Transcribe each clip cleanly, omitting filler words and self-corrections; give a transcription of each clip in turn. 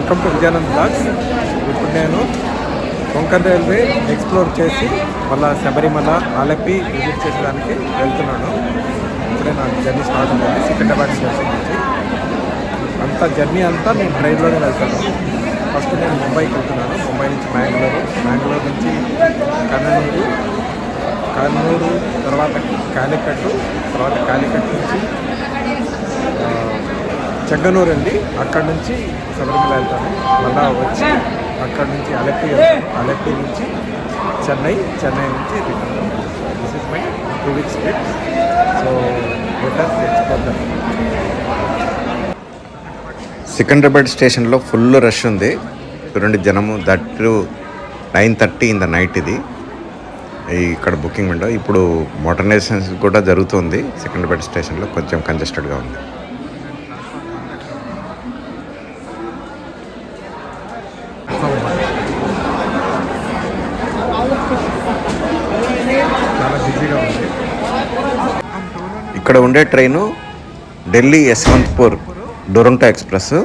Welcome to Vijayanand blogs. ఇప్పుడు నేను Konkan railway explore చేసి మళ్ళీ శబరిమల ఆలపి విజిట్ చేసేదానికి వెళ్తున్నాను. ఇప్పుడే నా జర్నీ స్టార్ట్ అవుతుంది సికింద్రాబాద్ స్టేషన్ నుంచి. జర్నీ అంతా నేను ట్రైన్లోనే వెళ్తాను. ఫస్ట్ నేను ముంబైకి వెళ్తున్నాను. ముంబై నుంచి బెంగళూరు నుంచి కర్నూలు, తర్వాత కాలికట్ నుంచి చెంగనూరు వెళ్ళి అక్కడి నుంచి శబరిమల వెళ్తాను. మళ్ళా వచ్చి అక్కడి నుంచి అలెప్పి నుంచి చెన్నై నుంచి return. This is my 2 weeks trip. So let us explore that. Secunderabad స్టేషన్లో ఫుల్ రష్ ఉంది. చూడండి జనము, దట్టు 9:30 ఇన్ ద నైట్. ఇది ఇక్కడ బుకింగ్ విండో. ఇప్పుడు మోడర్నైజేషన్ కూడా జరుగుతుంది సికింద్రాబాద్ స్టేషన్లో. కొంచెం కంజెస్టెడ్గా ఉంది. చాలా బిజీగా ఉంది. ఇక్కడ ఉండే ట్రైను ఢిల్లీ యశ్వంత్పూర్ డురంటో ఎక్స్ప్రెస్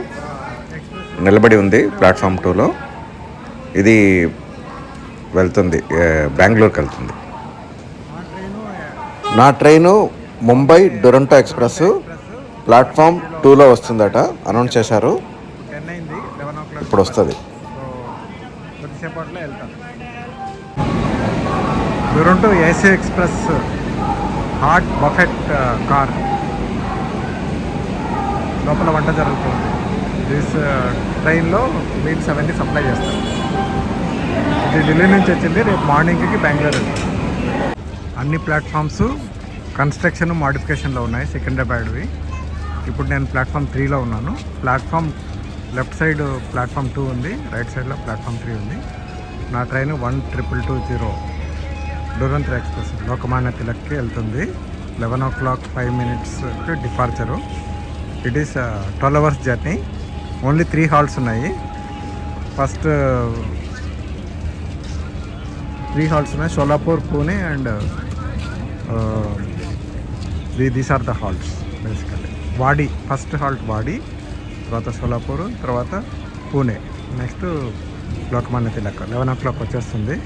నిలబడి ఉంది ప్లాట్ఫామ్ 2లో. ఇది వెళ్తుంది బెంగళూరుకి వెళ్తుంది. నా train Mumbai Duronto express platform 2లో వస్తుందట. అనౌన్స్ చేశారు. ఇప్పుడు వస్తుంది. కొద్దిసేపట్లో వెళ్తాను. Duronto AC express hot buffet car. లోపల వంట జరుగుతుంది. దిస్ ట్రైన్లో మీల్స్ అవన్నీ సప్లై చేస్తారు. ఇది ఢిల్లీ నుంచి వచ్చింది. రేపు మార్నింగ్కి బెంగళూరు వెళ్తాం. అన్ని ప్లాట్ఫామ్స్ కన్స్ట్రక్షన్ మోడిఫికేషన్లో ఉన్నాయి సికింద్రాబాద్వి. ఇప్పుడు నేను ప్లాట్ఫామ్ 3లో ఉన్నాను. ప్లాట్ఫామ్ లెఫ్ట్ సైడ్ ప్లాట్ఫామ్ 2 ఉంది, రైట్ సైడ్లో ప్లాట్ఫామ్ 3 ఉంది. నా ట్రైన్ 1220 డురంటో ఎక్స్ప్రెస్ లోకమాన్య తిలక్కి వెళ్తుంది. 11 o'clock 5 minutes departure. It is 12 hours journey. Only 3 halts ఉన్నాయి. ఫస్ట్ 3 halts ఉన్నాయి, Sholapur, Pune and these are the halts basically. Wadi first halt Wadi, తర్వాత షోలాపూర్, తర్వాత పూణే, నెక్స్ట్ లోకమాన్య తిలక్. 11 o'clock వచ్చేస్తుంది.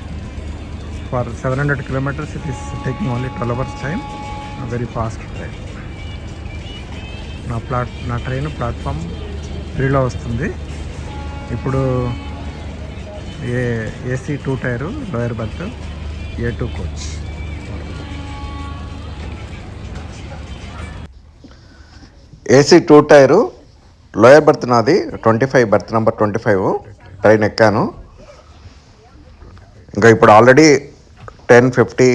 For 700 kilometers it is taking only 12 hours time. Very fast train. నా train platform 3లో వస్తుంది. ఇప్పుడు AC 2 tyre lower birth A2 coach. AC 2 tyre lower birth నాది 25, birth number 25. Train ఎక్కాను. ఇంకా ఇప్పుడు ఆల్రెడీ 10:50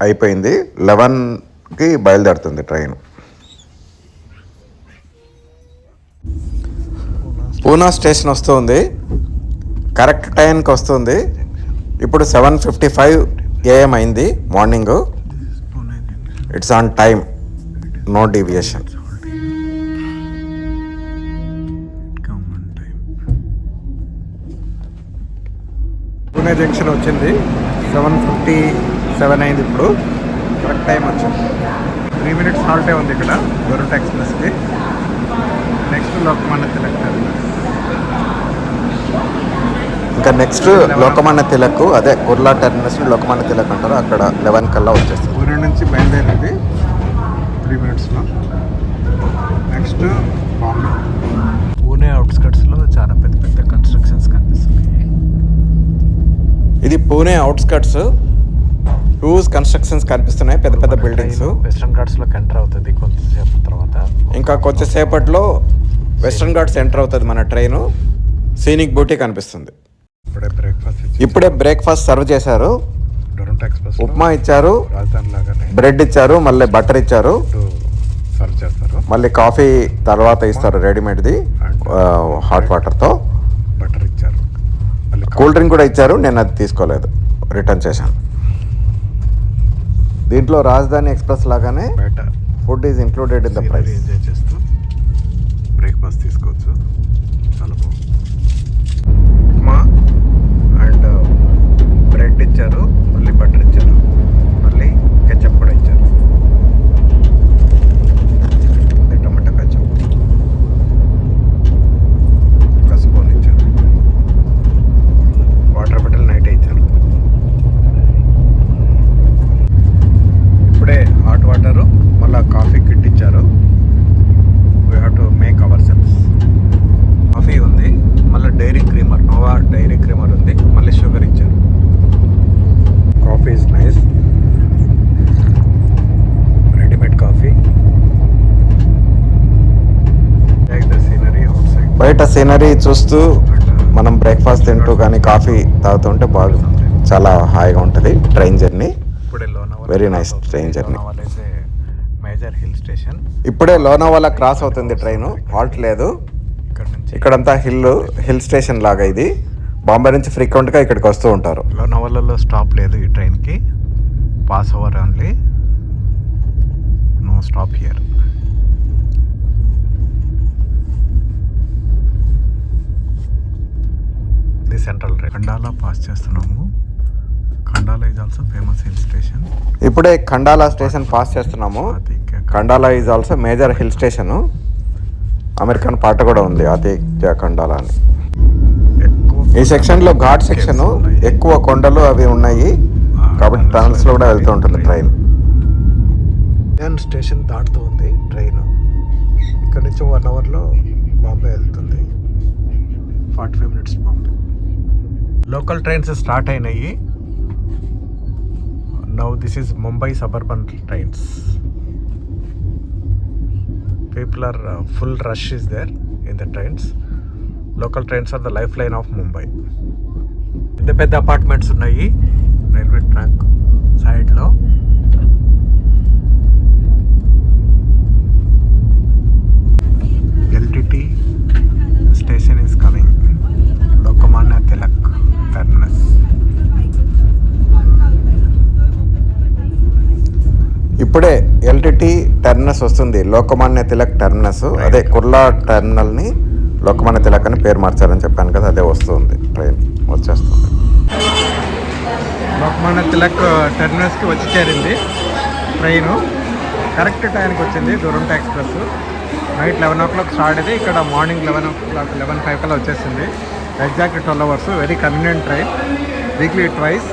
అయిపోయింది. 11కి బయలుదేరుతుంది ట్రైన్. పూనా స్టేషన్ వస్తుంది. కరెక్ట్ టైంకి వస్తుంది. ఇప్పుడు 7:55 AM అయింది morning. It's on time, no deviation. Pune junction వచ్చింది. 7:57 అయింది. ఇప్పుడు కరెక్ట్ టైం వచ్చింది. 3 minutes హాల్టే ఉంది ఇక్కడ డురంటో ఎక్స్ప్రెస్కి. Next Lokmanya Tilak Terminus. ఇంకా నెక్స్ట్ లోకమాన్య తిలక్, అదే కుర్లా టెర్మినస్ లోకమాన్య తిలక్ అంటారు. అక్కడ 11 కల్లా వచ్చేస్తుంది. పూణే నుంచి బయలుదేరింది 3 minutesలో. నెక్స్ట్ బాంబే. పూణే అవుట్స్కట్స్లో చాలా పెద్ద కన్స్ట్రక్షన్స్ కనిపిస్తున్నాయి. ఇది పూణే అవుట్స్కట్స్. హ్యూజ్ కన్స్ట్రక్షన్స్ కనిపిస్తున్నాయి, పెద్ద బిల్డింగ్స్. వెస్టర్న్ ఘాట్స్లోకి ఎంటర్ అవుతుంది కొంతసేపు తర్వాత. ఇంకా కొంచెంసేపట్లో వెస్టర్న్ ఘాట్స్ ఎంటర్ అవుతుంది మన ట్రైను. సీనిక్ బ్యూటీ కనిపిస్తుంది. ఇప్పుడే బ్రేక్ఫాస్ట్ సర్వ్ చేశారు. డురంటో ఎక్స్ప్రెస్ ఉప్మా ఇచ్చారు, రాజధాని లాగానే బ్రెడ్ ఇచ్చారు, మళ్ళీ బటర్ ఇచ్చారు, సర్వ్ చేస్తారు. మళ్ళీ కాఫీ తర్వాత ఇస్తారు రెడీమేడ్ది హాట్ వాటర్తో. బటర్ ఇచ్చారు, కూల్ డ్రింక్ కూడా ఇచ్చారు. నేను అది తీసుకోలేదు, రిటర్న్ చేశాను. దీంట్లో రాజధాని ఎక్స్ప్రెస్ లాగానే food is included in the price. Enjoy చేస్తూ బ్రేక్ఫాస్ట్ తీసుకోవచ్చు. చాలా బాగుంది. ఉప్మా అండ్ బ్రెడ్ ఇచ్చారు, మళ్ళీ బటర్ ఇచ్చారు, మళ్ళీ కెచప్ కూడా ఇచ్చారు. టమాటా కెచప్, కసుపు సీనరీ చూస్తూ మనం బ్రేక్ఫాస్ట్ తింటూ కానీ కాఫీ తాగుతుంటే బాగా చాలా హాయిగా ఉంటుంది ట్రైన్ జర్నీ. ఇప్పుడే Lonavala very nice train journey. Lonavala is a major hill station. ఇప్పుడే లోనావాలా క్రాస్ అవుతుంది ట్రైన్, హాల్ట్ లేదు. ఇక్కడ నుంచి ఇక్కడంతా హిల్ స్టేషన్ లాగా ఇది. బాంబే నుంచి ఫ్రీక్వెంట్గా ఇక్కడికి వస్తూ ఉంటారు. లోనావాలాలో స్టాప్ లేదు ఈ ట్రైన్కి, pass over only, no stop here. ఇది సెంట్రల్ రైల్. ఖండాలా పాస్ చేస్తున్నాము. Khandala is also famous hill station. ఇప్పుడే ఖండాలా స్టేషన్ పాస్ చేస్తున్నాము. Khandala is also major hill station. American పాట కూడా ఉంది, ఆదిత్య ఖండాలా అని. ఈ సెక్షన్లో ఘాట్ సెక్షన్, ఎక్కువ కొండలు అవి ఉన్నాయి కాబట్టి టనల్స్లో కూడా వెళ్తూ ఉంటుంది ట్రైన్. స్టేషన్ దాటుతూ ఉంది ట్రైన్. ఇక్కడ నుంచి 1 అవర్లో బాంబే వెళ్తుంది. 45 minutes Bombay. Local trains start అయినాయి. Now this is Mumbai suburban trains. People are full rush is there in the trains. Local trains are the life line of Mumbai. పెద్ద పెద్ద అపార్ట్మెంట్స్ ఉన్నాయి రైల్వే ట్రాక్ సైడ్లో. LTT station is coming. Lokmanya Tilak terminus. ఇప్పుడే LTT terminus వస్తుంది, Lokmanya Tilak terminus. అదే కుర్లా టెర్మినల్ని లోకమాన్య తిలక్ అని పేరు మార్చారని చెప్పాను కదా, అదే వస్తుంది ట్రైన్, వచ్చేస్తుంది. లోకమాన్య తిలక్ టెర్మినస్కి వచ్చి చేరింది ట్రైను. కరెక్ట్ టైంకి వచ్చింది Duronto express. Night 11 o'clock start అయితే ఇక్కడ మార్నింగ్ 11 o'clock 11:05 కల్లా వచ్చేసింది. Exact 12 hours. Very convenient train. Weekly twice.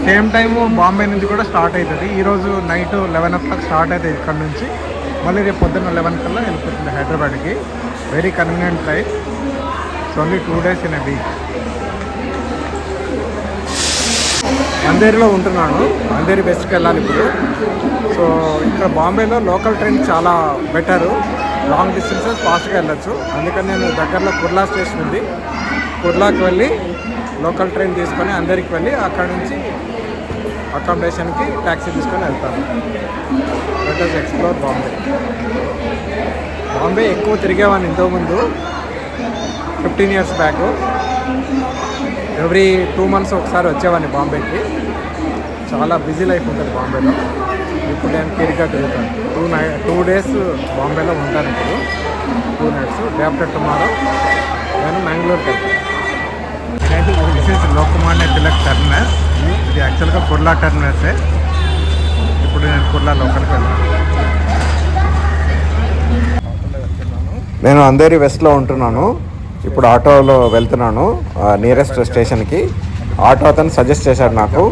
Same time Bombay నుంచి కూడా స్టార్ట్ అవుతుంది. ఈరోజు నైట్ 11 o'clock స్టార్ట్ అవుతుంది ఇక్కడ నుంచి. మళ్ళీ రేపు పొద్దున్న 11 కల్లా వెళ్ళిపోతుంది హైదరాబాద్కి. Very convenient train. It's only 2 days in a week. అంధేరిలో ఉంటున్నాను. అంధేరి వెస్ట్కి వెళ్ళాలి ఇప్పుడు. సో ఇక్కడ బాంబేలో లోకల్ ట్రైన్ చాలా బెటరు. లాంగ్ డిస్టెన్సెస్ ఫాస్ట్గా వెళ్ళొచ్చు. అందుకని నేను దగ్గరలో కుర్లా స్టేషన్ ఉంది, కుర్లాకి వెళ్ళి లోకల్ ట్రైన్ తీసుకొని అందరికి వెళ్ళి అక్కడ నుంచి అకామిడేషన్కి ట్యాక్సీ తీసుకొని వెళ్తాను. Let us explore Bombay. Bombay ఎక్కువ తిరిగేవాడిని ఇంతకుముందు, 15 years బ్యాక్. ఎవ్రీ 2 months ఒకసారి వచ్చేవాడిని బాంబేకి. చాలా బిజీ లైఫ్ ఉంటుంది బాంబేలో. ఇప్పుడు నేను తీరిగ్గా తిరుగుతాను. 2 days బాంబేలో ఉంటాను ఇప్పుడు. 2 nights. డే ఆఫ్టర్ టుమారో నేను మ్యాంగ్లూర్కి వెళ్తాను. This is Lokmanya Tilak terminus. ఇది యాక్చువల్గా కుర్లా టెర్మినసే. ఇప్పుడు నేను కుర్లా లోకల్కి వెళ్తాను. నేను అంధేరి వెస్ట్లో ఉంటున్నాను. ఇప్పుడు ఆటోలో వెళ్తున్నాను నియరెస్ట్ స్టేషన్కి. ఆటో అతను సజెస్ట్ చేశాడు నాకు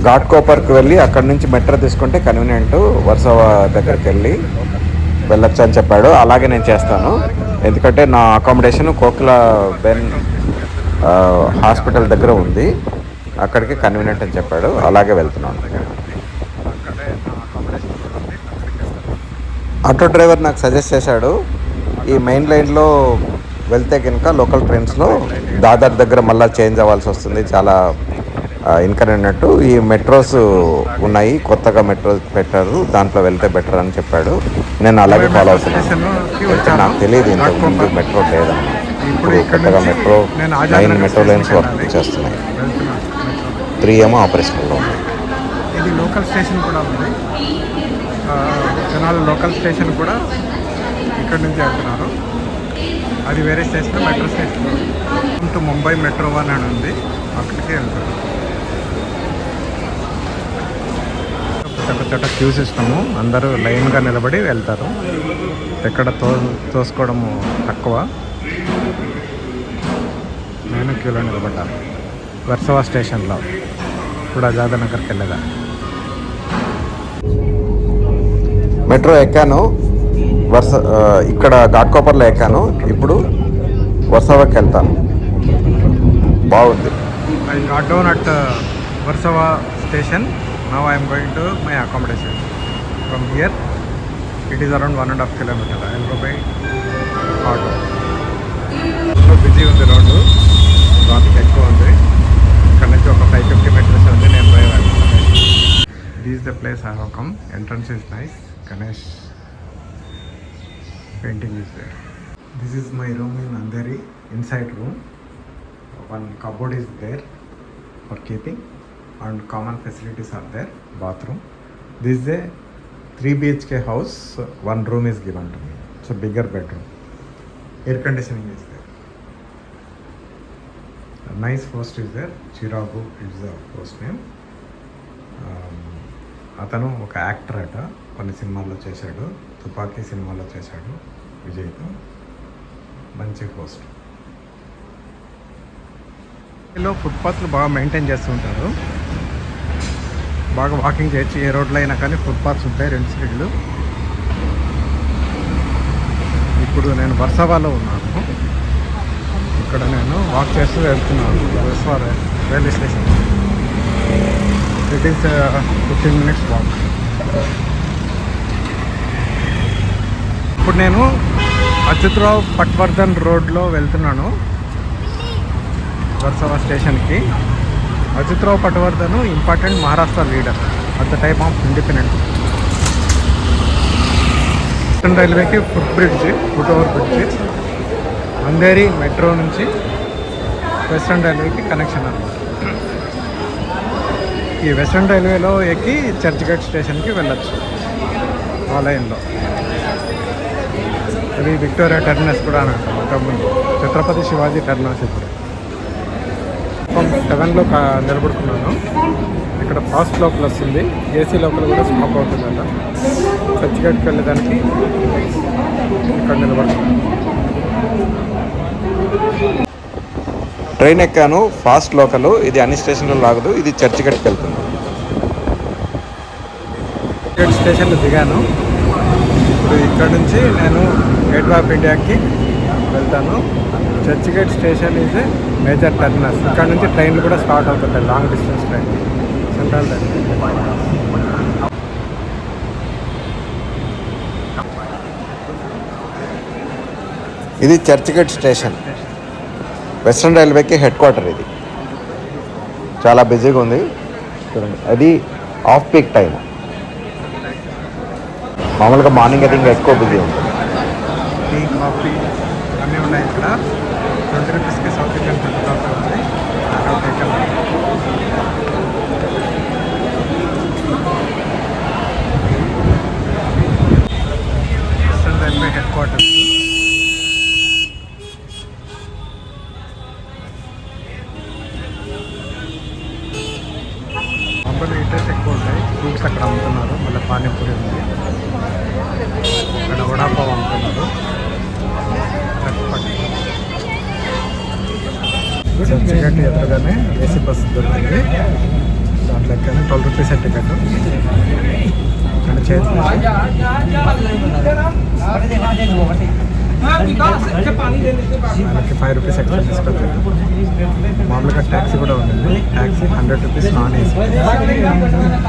ఘాట్కోపర్కి వెళ్ళి అక్కడ నుంచి మెట్రో తీసుకుంటే కన్వీనియంట్, వర్సోవా దగ్గరికి వెళ్ళొచ్చు అని చెప్పాడు. అలాగే నేను చేస్తాను. ఎందుకంటే నా అకామిడేషన్ కోకిలా బెన్ హాస్పిటల్ దగ్గర ఉంది, అక్కడికి కన్వీనియంట్ అని చెప్పాడు. అలాగే వెళ్తున్నాను. ఆటో డ్రైవర్ నాకు సజెస్ట్ చేశాడు ఈ మెయిన్ లైన్లో వెళ్తే కనుక లోకల్ ట్రైన్స్లో దాదర్ దగ్గర మళ్ళీ చేంజ్ అవ్వాల్సి వస్తుంది, చాలా ఇన్కన్వీనియంట్. ఈ మెట్రోస్ ఉన్నాయి, కొత్తగా మెట్రో పెట్టారు, దాంట్లో వెళ్తే బెటర్ అని చెప్పాడు. నేను అలాగే ఫాలో అవుతున్నాను. నాకు తెలియదు ఇంతకుముందు మెట్రో లేదన్నమాట. ఇప్పుడు కొత్తగా 9 మెట్రో లైన్స్ వర్క్ చేస్తున్నాయి. 3 ఏమో ఆపరేషన్లో ఉంది. ఇది లోకల్ స్టేషన్ కూడా ఉంది. జనాలు లోకల్ స్టేషన్ కూడా ఇక్కడ నుంచి వెళ్తున్నారు. అది వేరే station, metro station. To Mumbai metro 1 అని ఉంది, అక్కడికి వెళ్తారు. చోట క్యూ సిస్టము, అందరూ లైన్గా నిలబడి వెళ్తారు. ఎక్కడ తోసుకోవడము తక్కువ. నేను క్యూలో నిలబడ్డాను వర్సోవా స్టేషన్లో. ఇప్పుడు ఆజాదనగర్కి వెళ్ళేదా. మెట్రో ఎక్కాను, ఇక్కడ ఘాట్కోపర్లో ఎక్కాను. ఇప్పుడు వర్సోవాకి వెళ్తాను. బాగుంది. I got down at Versova station. Now I am going to my accommodation. From here, it is around 1.5 kilometers. I will go by auto. this is the place I have come. Entrance is nice. Ganesh painting is there. This is my room in Andheri, inside room. One cupboard is there for keeping and common facilities are there. Bathroom. This is a 3 BHK house. One room is given to me. It's a bigger bedroom. Air conditioning is there. A nice host is there. Chiragu is the host name. అతను ఒక actor అట, కొన్ని సినిమాల్లో చేశాడు, తుపాకీ సినిమాలో చేశాడు విజయ్తో. మంచి హోస్ట్. ఇలా ఫుట్పాత్లు బాగా మెయింటైన్ చేస్తుంటారు. బాగా వాకింగ్ చేయొచ్చు, ఏ రోడ్లో అయినా కానీ ఫుట్పాత్స్ ఉంటాయి 2 సైడ్లు. ఇప్పుడు నేను వర్సవాలో ఉన్నాను. ఇక్కడ నేను వాక్ చేస్తూ వెళ్తున్నాను Versova railway station. It is 15 minutes walk. ఇప్పుడు నేను అచ్యుతరావు పట్వర్ధన్ రోడ్లో వెళ్తున్నాను వర్సవా స్టేషన్కి. Achyutrao Patwardhan important Maharashtra leader at the time of independence. Western రైల్వేకి foot over bridge Andheri metro నుంచి వెస్టర్న్ రైల్వేకి కనెక్షన్ అన్నమాట. ఈ వెస్టర్న్ రైల్వేలో ఎక్కి చర్చ్గేట్ స్టేషన్కి వెళ్ళచ్చు ఆ లైన్లో. ఇది విక్టోరియా టెర్మినస్ కూడా అని అంటాం. అంతకుముందు ఛత్రపతి శివాజీ టెర్మినస్. ఇప్పుడు 7లో నిలబడుకున్నాను. ఇక్కడ ఫాస్ట్ లోపల వస్తుంది, ఏసీ లోపల కూడా స్టాప్ అవుతుందట. చర్చ్గేట్కి వెళ్ళడానికి ఇక్కడ నిలబడుతున్నాను. ట్రైన్ ఎక్కాను, ఫాస్ట్ లోకల్. ఇది అన్ని స్టేషన్లో లాగదు, ఇది చర్చ్గేట్కి వెళ్తుంది. చర్చ్గేట్ స్టేషన్లో దిగాను. ఇప్పుడు ఇక్కడ నుంచి నేను గేట్వే ఆఫ్ ఇండియాకి వెళ్తాను. Churchgate station is a major terminus. ఇక్కడ నుంచి ట్రైన్లు కూడా స్టార్ట్ అవుతుంటాయి, long distance train. Central train. ఇది చర్చ్గేట్ స్టేషన్, వెస్ట్రన్ రైల్వేకి హెడ్ క్వార్టర్. ఇది చాలా బిజీగా ఉంది చూడండి. అది ఆఫ్ పీక్ టైం. మామూలుగా మార్నింగ్ అయితే ఇంకా ఎక్కువ బిజీ ఉంటుంది. టీ, కాఫీ అన్నీ ఉన్నాయి ఇక్కడ. 20 రూపీస్కి సౌత్ ఇండియన్ ఫుడ్ కాఫీ ఉంది. Western railway head quarter. అందులో ఇంట్రెస్ట్ ఎక్కువ ఉంటాయి. ఫ్రూట్స్ అక్కడ అమ్ముతున్నారు. మళ్ళీ పానీపూరి ఉంది, ఇక్కడ వడాపావ్ అమ్ముతున్నారు. చర్చ్గేట్ ఎదురుగానే ఏసీ బస్సు దొరికింది. దాంట్లో ఎక్కాను. 12 రూపీస్ టికెట్. ఇక్కడ చేతులు మనకి 5 రూపీస్ ఎక్స్ట్రా తీసుకొచ్చారు. మామూలుగా ట్యాక్సీ కూడా ఉంటుంది. Taxi 100 rupees non AC.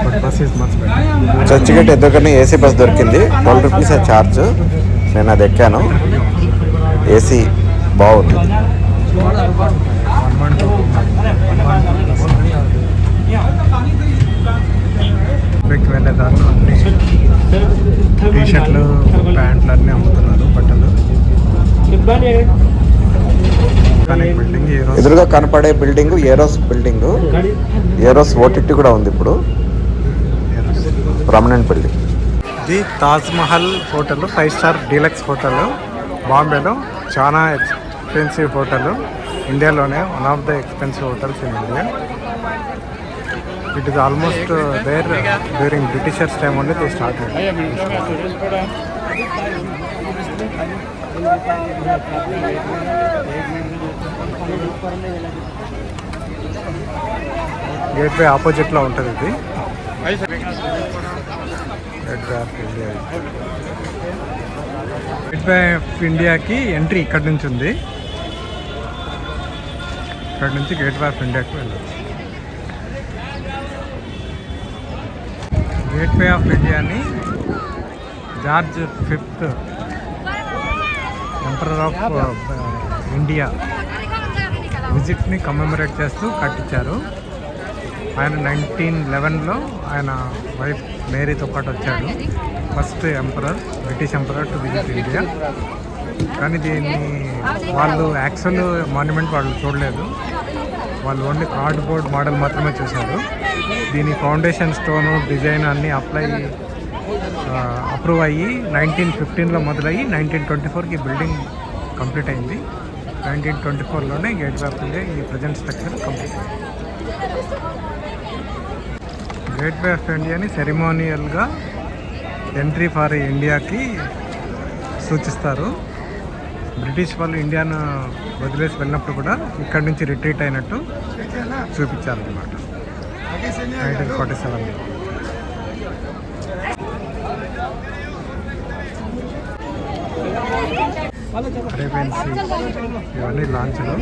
But bus is much better. Churchgate ఎదురుగానే ఏసీ బస్ దొరికింది. 12 రూపీస్ ఛార్జ్. నేను అది ఎక్కాను. ఏసీ బాగుంది. బ్రేక్ వెళ్ళే దారిలో అన్ని టీషర్ట్లు, ప్యాంట్లు అన్నీ అమ్ముతున్నారు, బట్టలు. బిల్డింగ్ ఎదురుగా కనపడే building Eros building. Eros OTT కూడా ఉంది ఇప్పుడు, పర్మనెంట్ బిల్డింగ్. ఇది Taj Mahal hotel, 5 star deluxe hotel. బాంబేలో చాలా ఎక్స్పెన్సివ్ హోటల్. ఇండియాలోనే one of the expensive hotels in India. It is almost there during Britishers time only they started. Gateway ఆపోజిట్లో ఉంటుంది ఇది. గేట్వే ఆఫ్ ఇండియాకి ఎంట్రీ ఇక్కడ నుంచి ఉంది. ఇక్కడ నుంచి గేట్వే ఆఫ్ ఇండియాకి వెళ్ళచ్చు. గేట్వే ఆఫ్ ఇండియాని George 5th emperor of India విజిట్ని కమెమరేట్ చేస్తూ కట్టించారు. ఆయన 1911లో ఆయన వైఫ్ మేరీతో పాటు వచ్చాడు. First emperor, British emperor to visit India. కానీ దీన్ని వాళ్ళు యాక్చువల్ మాన్యుమెంట్ వాళ్ళు చూడలేదు, వాళ్ళు ఓన్లీ కార్డ్బోర్డ్ మోడల్ మాత్రమే చూశారు. దీని ఫౌండేషన్ స్టోను డిజైన్ అన్నీ అప్రూవ్ అయ్యి 1915లో మొదలయ్యి 1924కి బిల్డింగ్ కంప్లీట్ అయింది. 1924లోనే గేట్వే ఆఫ్ ఇండియా ఈ ప్రజెంట్ స్ట్రక్చర్ కంప్లీట్ అయింది. గేట్వే ఆఫ్ ఇండియాని సెరిమోనియల్గా ఎంట్రీ ఫర్ ఇండియాకి సూచిస్తారు. బ్రిటిష్ వాళ్ళు ఇండియాను వదిలేసి వెళ్ళినప్పుడు కూడా ఇక్కడ నుంచి రిట్రీట్ అయినట్టు చూపించారన్నమాట 1947లో. అరేబియన్ సీ ఇవన్నీ లాంచ్లు,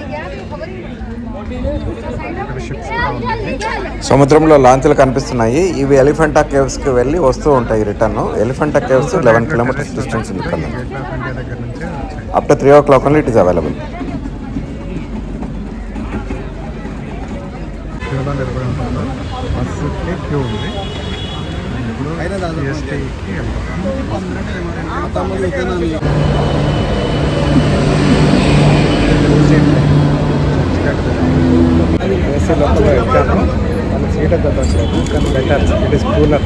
ఇక్కడ షిప్స్ కూడా ఉన్నాయి. సముద్రంలో లాంచ్లు కనిపిస్తున్నాయి. ఇవి ఎలిఫెంటా కేవ్స్కి వెళ్ళి వస్తూ ఉంటాయి return. Elephanta caves 11 kilometers distance ఉంది ఇక్కడ. గేట్వే ఆఫ్ ఇండియా దగ్గర నుంచి వచ్చాయి. Up to 3 o'clock only it is available. క్యూలో నిలబడి ఉంటాను. బస్సుకి క్యూ ఉంది. ఇప్పుడు జిఎస్టీకి ఏసీ లోపల ఎక్కాను. వాళ్ళు సీట్ దొరకలేదు, కానీ బెటర్, ఇట్ ఈస్ కూలర్,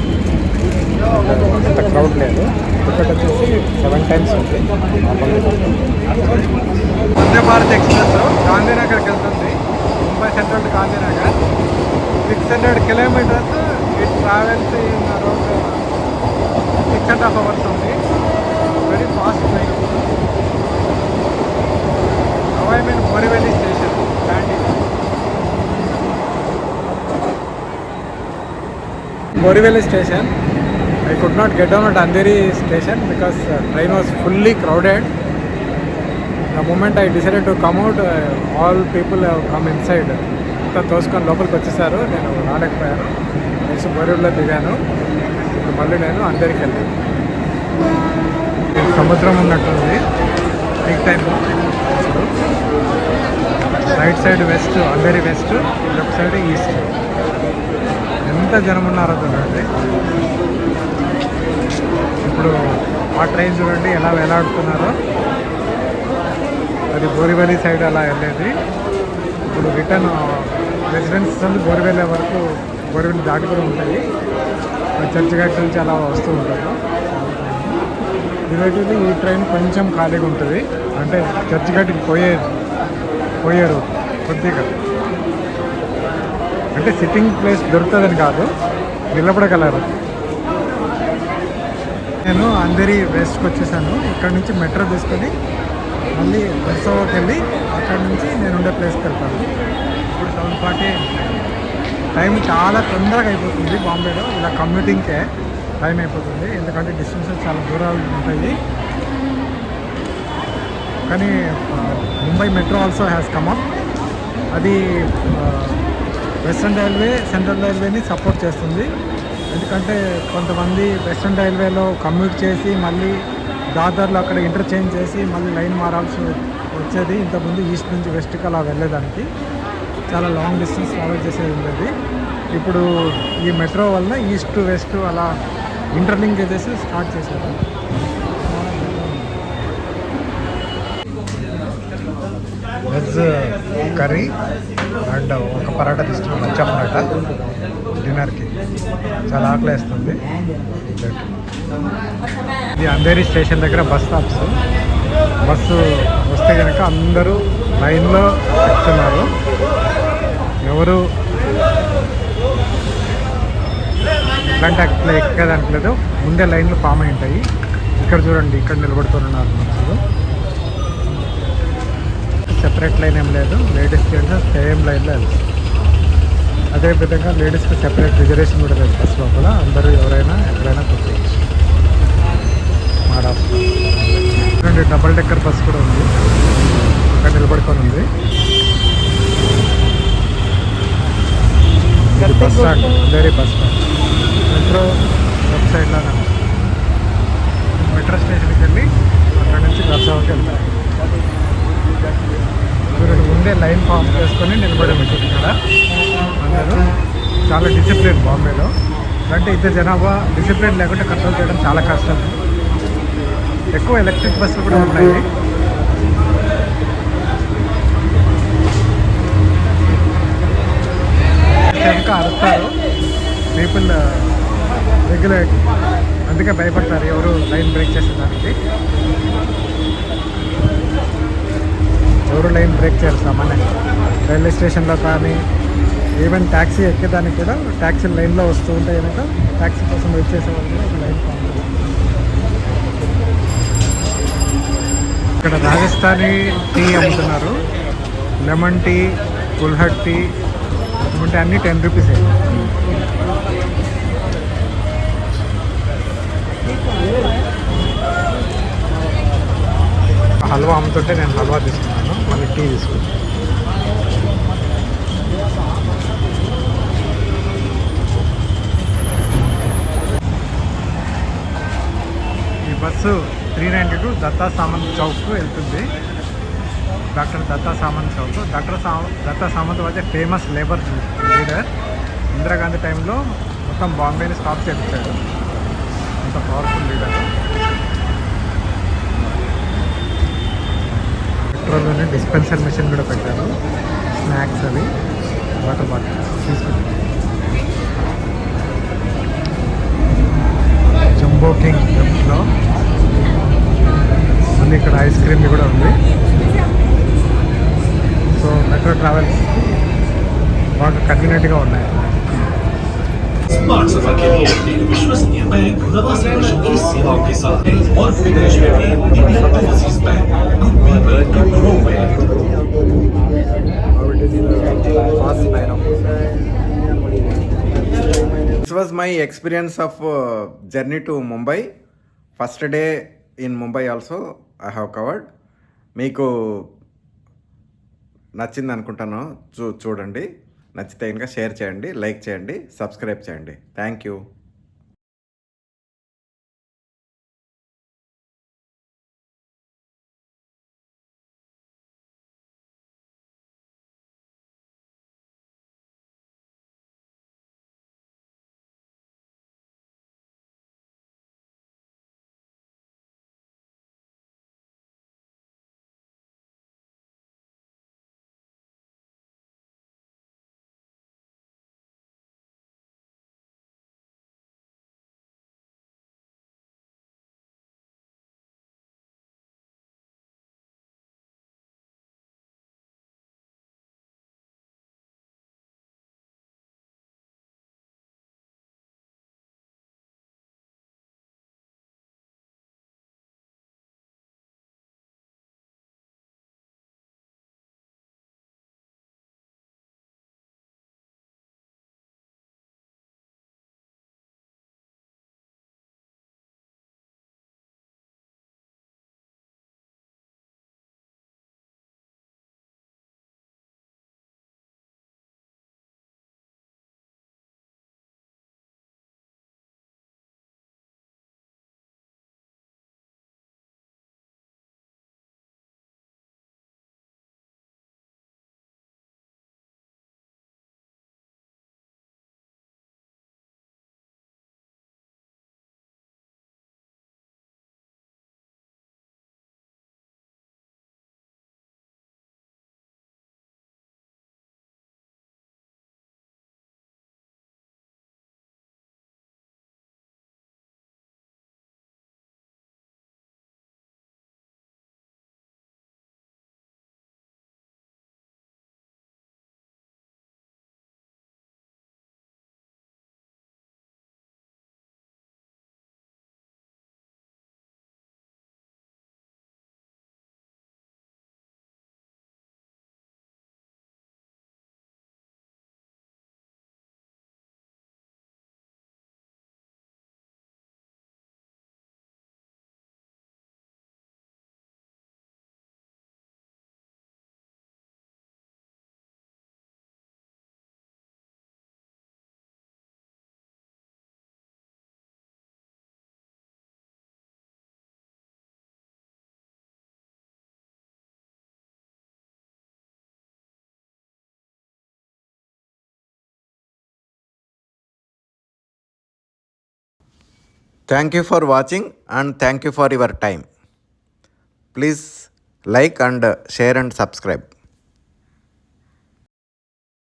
అంత క్రౌడ్ లేదు. టికెట్ వచ్చేసి 7 times ఉంది. వందే భారత్ ఎక్స్ప్రెస్ గాంధీనగర్కి వెళ్తుంది. Mumbai central to Gandhinagar 600 kilometers. It travels in around 6.5 hours ఉంది. Very fast train. I mean Borivali station landing. Borivali station. I could not get down at Andheri station because train was fully crowded. The moment I decided to come out, all people have come inside. అంతా తోసుకొని లోపలికి వచ్చేసారు. నేను రాలేకపోయాను. Next బోరివెల్లిలో దిగాను. ఇప్పుడు మళ్ళీ నేను అందరికి వెళ్ళాను. సముద్రం ఉన్నట్టుంది పీక్ టైంలో. రైట్ సైడ్ వెస్ట్ అందరి వెస్ట్, లెఫ్ట్ సైడ్ ఈస్ట్. ఎంత జనం ఉన్నారో చూడండి. ఇప్పుడు ఆ ట్రైన్ చూడండి ఎలా వేలాడుతున్నారో. అది బోరివెల్లి సైడ్ అలా వెళ్ళేది. ఇప్పుడు రిటర్న్ రెసిడెన్సీస్ అంతా బోరివెల్లి వరకు, బోరివెల్లి దాటి కూడా ఉంటాయి. చర్చ్ గేట్ నుంచి అలా వస్తూ ఉంటారు. రిలేటివ్లీ ఈ ట్రైన్ కొంచెం ఖాళీగా ఉంటుంది, అంటే చర్చ్ గేట్కి పోయారు కొద్దిగా. అంటే సిట్టింగ్ ప్లేస్ దొరుకుతుందని కాదు, నిలబడగలరు. నేను అందరి వెస్ట్కి వచ్చేసాను. ఇక్కడ నుంచి మెట్రో తీసుకొని మళ్ళీ బర్సోవాకి వెళ్ళి అక్కడ నుంచి నేను ఉండే ప్లేస్కి వెళ్తాను. ఇప్పుడు 7:40 టైం చాలా తొందరగా అయిపోతుంది. బాంబేలో ఇలా కమ్యూటింగ్కే టైం అయిపోతుంది, ఎందుకంటే డిస్టెన్సెస్ చాలా దూరాలు ఉంటాయి. కానీ Mumbai metro also has come up. అది వెస్టర్న్ రైల్వే, సెంట్రల్ రైల్వేని సపోర్ట్ చేస్తుంది. ఎందుకంటే కొంతమంది వెస్టర్న్ రైల్వేలో కమ్యూట్ చేసి మళ్ళీ దాదర్లో అక్కడ ఇంటర్చేంజ్ చేసి మళ్ళీ లైన్ మారాల్సి వచ్చేది. ఇంతకుముందు ఈస్ట్ నుంచి వెస్ట్కి అలా వెళ్ళేదానికి చాలా లాంగ్ డిస్టెన్స్ ట్రావెల్ చేసేది ఉండేది. ఇప్పుడు ఈ మెట్రో వల్ల ఈస్ట్ టు వెస్ట్ అలా ఇంటర్లింక్ చేసి స్టార్ట్ చేశారు. వెజ్ కర్రీ అండ్ ఒక పరాటా తీసుకున్నాం, లచ్చా పరాటా డిన్నర్కి. చాలా ఆకలి వేస్తుంది. ఇది అంధేరి స్టేషన్ దగ్గర బస్ స్టాప్స్. బస్సు వస్తే కనుక అందరూ లైన్లో ఎక్కుతున్నారు. ఎవరు ఇట్లాంటి అట్లా ఎక్కేదానికి లేదు, ముందే లైన్లు ఫామ్ అయి ఉంటాయి. ఇక్కడ చూడండి, ఇక్కడ నిలబడుతున్నారు మనుషులు. సెపరేట్ లైన్ ఏం లేదు, లేడీస్ జెంట్స్ సేమ్ లైన్లో వెళ్తారు. అదేవిధంగా లేడీస్కి సెపరేట్ రిజర్వేషన్ కూడా లేదు బస్ లోపల. అందరూ ఎవరైనా ఎక్కడైనా కూర్చోవచ్చు. మహారాష్ట్ర డబల్ డెక్కర్ బస్ కూడా ఉంది, అక్కడ నిలబడుకొని ఉంది. బస్ స్టాండ్, అందరి బస్ స్టాండ్. మెట్రో లెఫ్ట్ సైడ్లోనే మెట్రో స్టేషన్కి వెళ్ళి అక్కడ నుంచి గర్సావకి వెళ్తారు. చూడండి, ముందే లైన్ ఫామ్ చేసుకొని నిలబడి ఉంటుంది ఇక్కడ అందరూ. చాలా డిసిప్లిన్ బాంబేలో. అంటే ఇంత జనాభా డిసిప్లిన్ లేకుండా కంట్రోల్ చేయడం చాలా కష్టం. ఎక్కువ ఎలక్ట్రిక్ బస్సులు కూడా ఉన్నాయి. కనుక అరుస్తారు పీపుల్ రెగ్యులేట్, అందుకే భయపడతారు ఎవరు లైన్ బ్రేక్ చేసేదానికి. ఎవరు లైన్ బ్రేక్ చేయరు సామాన్యంగా. రైల్వే స్టేషన్లో కానీ ఈవెన్ ట్యాక్సీ ఎక్కేదానికి కూడా ట్యాక్సీ లైన్లో వస్తూ ఉంటాయి కనుక ట్యాక్సీ కోసం వెయిట్ చేసే వాళ్ళు కూడా ఒక లైన్ ఫామ్. ఇక్కడ రాజస్థానీ టీ అమ్ముతున్నారు. లెమన్ టీ, కుల్హట్ టీ అటువంటి అన్నీ 10 రూపీసే. హల్వా అమ్ముతుంటే నేను హల్వా తీసుకున్నాను, మళ్ళీ టీ తీసుకున్నాను. ఈ బస్సు 392 దత్తా సామంత్ చౌక్ వెళ్తుంది. Doctor Datta Samanth Chowk. Datta Samanth was famous labour leader. Indira Gandhi టైంలో మొత్తం బాంబేని స్టాప్ చేయించాడు. అంత పవర్ఫుల్ లీడర్. పెట్రోల్లోనే డిస్పెన్సర్ మిషన్ కూడా పెట్టారు. స్నాక్స్ అవి, వాటర్ బాటిల్ తీసుకుంటారు. జంబో కింగ్ లో మళ్ళీ ఇక్కడ ఐస్ క్రీమ్ కూడా ఉంది. సో మెట్రో ట్రావెల్స్ బాగా కన్వీనియంట్గా ఉన్నాయి. स्मार्ट सफर के लिए एक विश्वसनीय बैंक 89 वर्षों की सेवाओं के साथ है और विदेश में भी Indian overseas bank good people to grow with. This was my experience of journey to Mumbai. First day in Mumbai also I have covered. మీకు నచ్చింది అనుకుంటాను. చూడండి, నచ్చితే కనుక షేర్ చేయండి, లైక్ చేయండి, సబ్స్క్రైబ్ చేయండి. Thank you. Thank you for watching and thank you for your time. Please like and share and subscribe.